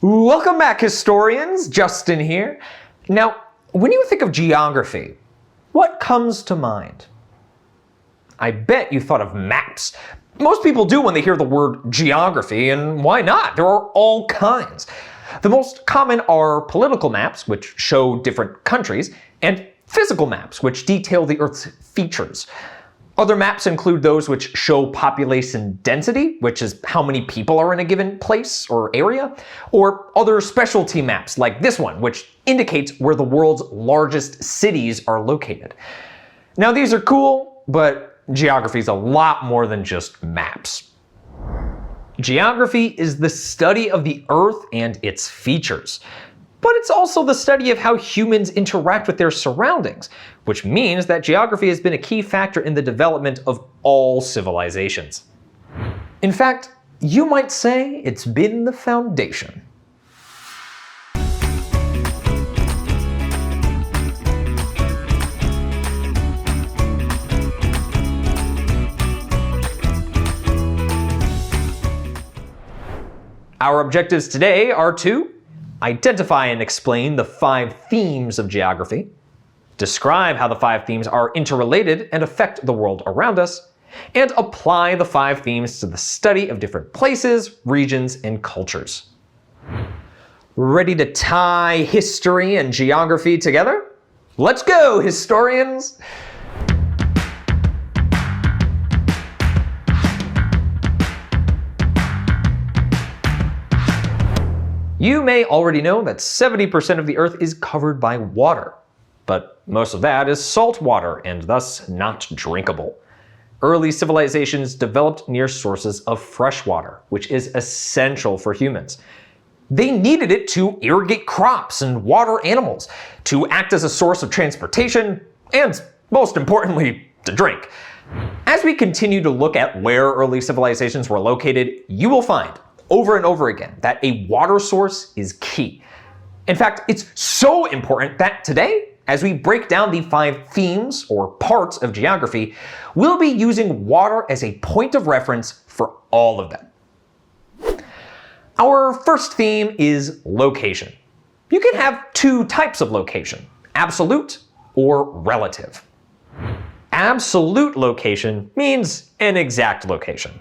Welcome back, historians. Justin here. Now, when you think of geography, what comes to mind? I bet you thought of maps. Most people do when they hear the word geography, and why not? There are all kinds. The most common are political maps, which show different countries, and physical maps, which detail the Earth's features. Other maps include those which show population density, which is how many people are in a given place or area, or other specialty maps like this one, which indicates where the world's largest cities are located. Now, these are cool, but geography is a lot more than just maps. Geography is the study of the Earth and its features. But it's also the study of how humans interact with their surroundings, which means that geography has been a key factor in the development of all civilizations. In fact, you might say it's been the foundation. Our objectives today are to identify and explain the 5 themes of geography, describe how the 5 themes are interrelated and affect the world around us, and apply the 5 themes to the study of different places, regions, and cultures. Ready to tie history and geography together? Let's go, historians! You may already know that 70% of the Earth is covered by water, but most of that is salt water and thus not drinkable. Early civilizations developed near sources of fresh water, which is essential for humans. They needed it to irrigate crops and water animals, to act as a source of transportation, and most importantly, to drink. As we continue to look at where early civilizations were located, you will find over and over again that a water source is key. In fact, it's so important that today, as we break down the 5 themes or parts of geography, we'll be using water as a point of reference for all of them. Our first theme is location. You can have 2 types of location, absolute or relative. Absolute location means an exact location.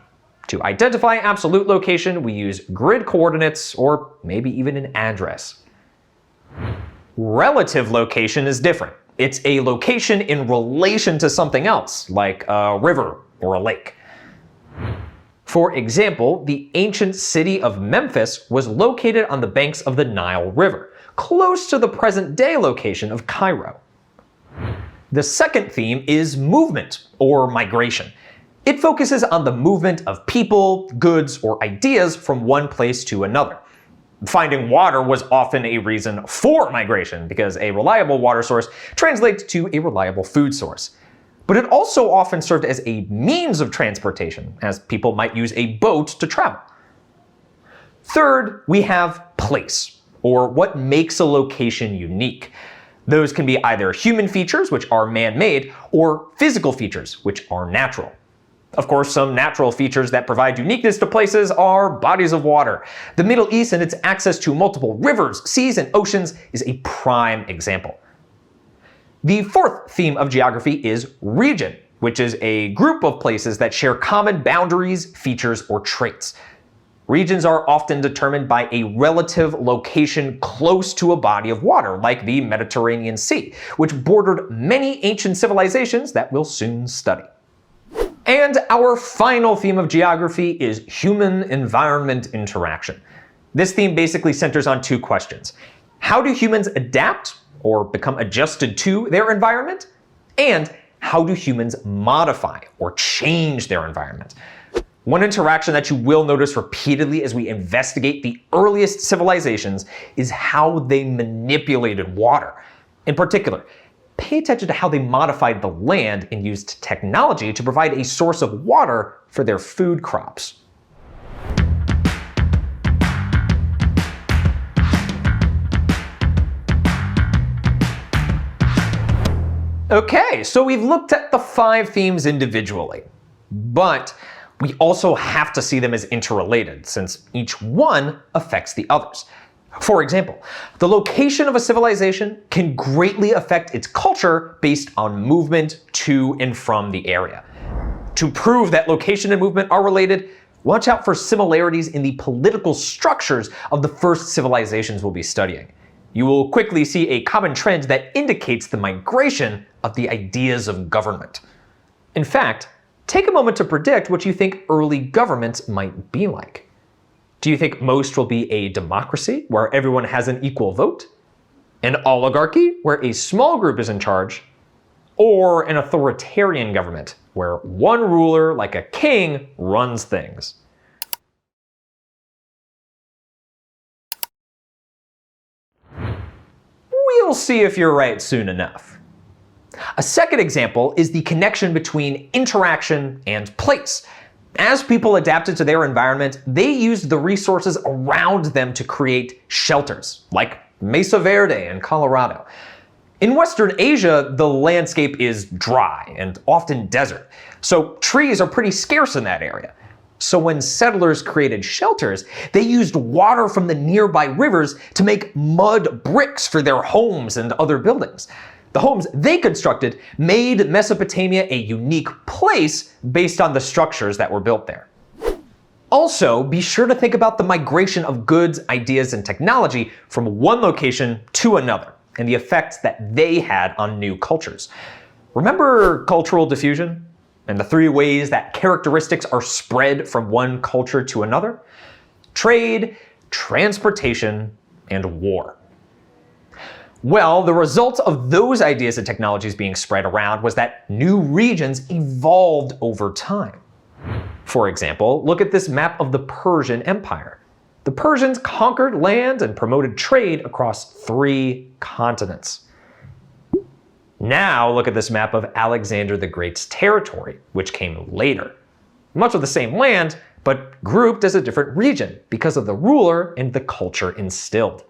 To identify absolute location, we use grid coordinates or maybe even an address. Relative location is different. It's a location in relation to something else, like a river or a lake. For example, the ancient city of Memphis was located on the banks of the Nile River, close to the present-day location of Cairo. The second theme is movement or migration. It focuses on the movement of people, goods, or ideas from one place to another. Finding water was often a reason for migration because a reliable water source translates to a reliable food source. But it also often served as a means of transportation, as people might use a boat to travel. Third, we have place, or what makes a location unique. Those can be either human features, which are man-made, or physical features, which are natural. Of course, some natural features that provide uniqueness to places are bodies of water. The Middle East and its access to multiple rivers, seas, and oceans is a prime example. The fourth theme of geography is region, which is a group of places that share common boundaries, features, or traits. Regions are often determined by a relative location close to a body of water, like the Mediterranean Sea, which bordered many ancient civilizations that we'll soon study. And our final theme of geography is human-environment interaction. This theme basically centers on 2 questions. How do humans adapt or become adjusted to their environment? And how do humans modify or change their environment? One interaction that you will notice repeatedly as we investigate the earliest civilizations is how they manipulated water. In particular, pay attention to how they modified the land and used technology to provide a source of water for their food crops. Okay, so we've looked at the 5 themes individually, but we also have to see them as interrelated since each one affects the others. For example, the location of a civilization can greatly affect its culture based on movement to and from the area. To prove that location and movement are related, watch out for similarities in the political structures of the first civilizations we'll be studying. You will quickly see a common trend that indicates the migration of the ideas of government. In fact, take a moment to predict what you think early governments might be like. Do you think most will be a democracy where everyone has an equal vote? An oligarchy where a small group is in charge? Or an authoritarian government where one ruler, like a king, runs things? We'll see if you're right soon enough. A second example is the connection between interaction and place. As people adapted to their environment, they used the resources around them to create shelters, like Mesa Verde in Colorado. In Western Asia, the landscape is dry and often desert, so trees are pretty scarce in that area. So when settlers created shelters, they used water from the nearby rivers to make mud bricks for their homes and other buildings. The homes they constructed made Mesopotamia a unique place based on the structures that were built there. Also, be sure to think about the migration of goods, ideas, and technology from one location to another, and the effects that they had on new cultures. Remember cultural diffusion? And the three ways that characteristics are spread from one culture to another? Trade, transportation, and war. Well, the result of those ideas and technologies being spread around was that new regions evolved over time. For example, look at this map of the Persian Empire. The Persians conquered land and promoted trade across 3 continents. Now look at this map of Alexander the Great's territory, which came later. Much of the same land, but grouped as a different region because of the ruler and the culture instilled.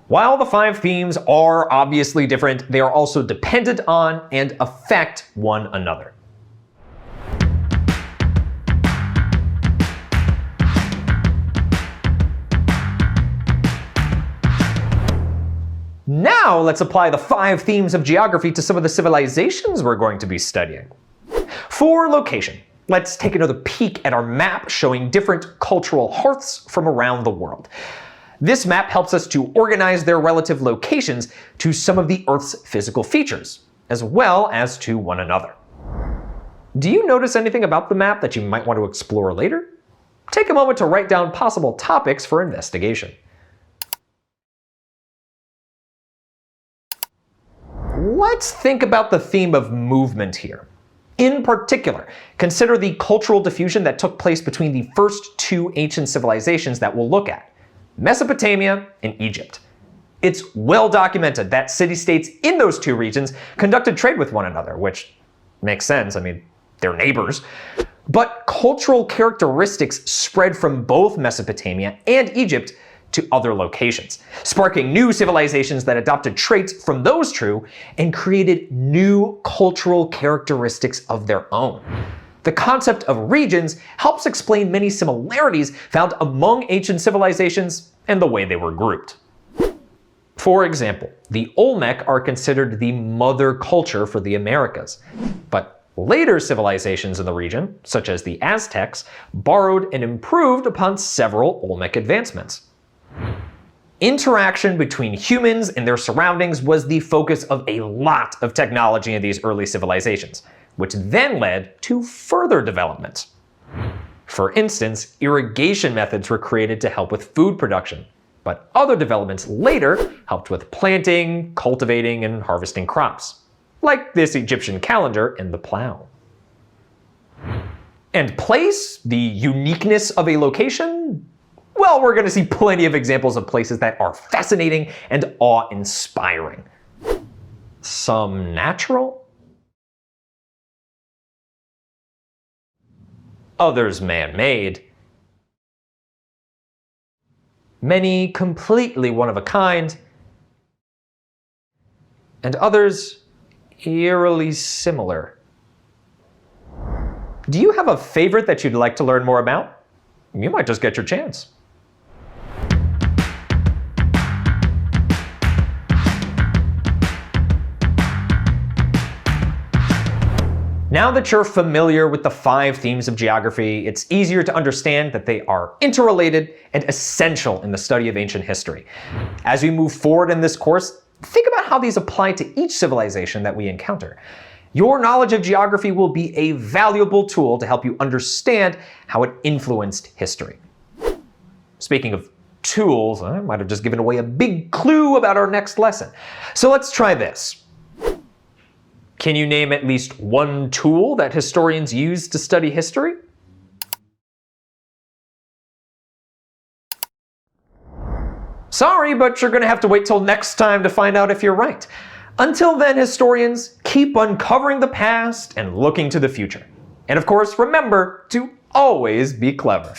While the 5 themes are obviously different, they are also dependent on and affect one another. Now let's apply the 5 themes of geography to some of the civilizations we're going to be studying. For location, let's take another peek at our map showing different cultural hearths from around the world. This map helps us to organize their relative locations to some of the Earth's physical features, as well as to one another. Do you notice anything about the map that you might want to explore later? Take a moment to write down possible topics for investigation. Let's think about the theme of movement here. In particular, consider the cultural diffusion that took place between the first 2 ancient civilizations that we'll look at, Mesopotamia and Egypt. It's well documented that city-states in those 2 regions conducted trade with one another, which makes sense, they're neighbors. But cultural characteristics spread from both Mesopotamia and Egypt to other locations, sparking new civilizations that adopted traits from those 2 and created new cultural characteristics of their own. The concept of regions helps explain many similarities found among ancient civilizations and the way they were grouped. For example, the Olmec are considered the mother culture for the Americas, but later civilizations in the region, such as the Aztecs, borrowed and improved upon several Olmec advancements. Interaction between humans and their surroundings was the focus of a lot of technology in these early civilizations, which then led to further development. For instance, irrigation methods were created to help with food production, but other developments later helped with planting, cultivating, and harvesting crops, like this Egyptian calendar and the plow. And place, the uniqueness of a location? Well, we're going to see plenty of examples of places that are fascinating and awe-inspiring. Some natural, others man-made, many completely one-of-a-kind, and others eerily similar. Do you have a favorite that you'd like to learn more about? You might just get your chance. Now that you're familiar with the 5 themes of geography, it's easier to understand that they are interrelated and essential in the study of ancient history. As we move forward in this course, think about how these apply to each civilization that we encounter. Your knowledge of geography will be a valuable tool to help you understand how it influenced history. Speaking of tools, I might have just given away a big clue about our next lesson. So let's try this. Can you name at least one tool that historians use to study history? Sorry, but you're going to have to wait till next time to find out if you're right. Until then, historians, keep uncovering the past and looking to the future. And of course, remember to always be clever.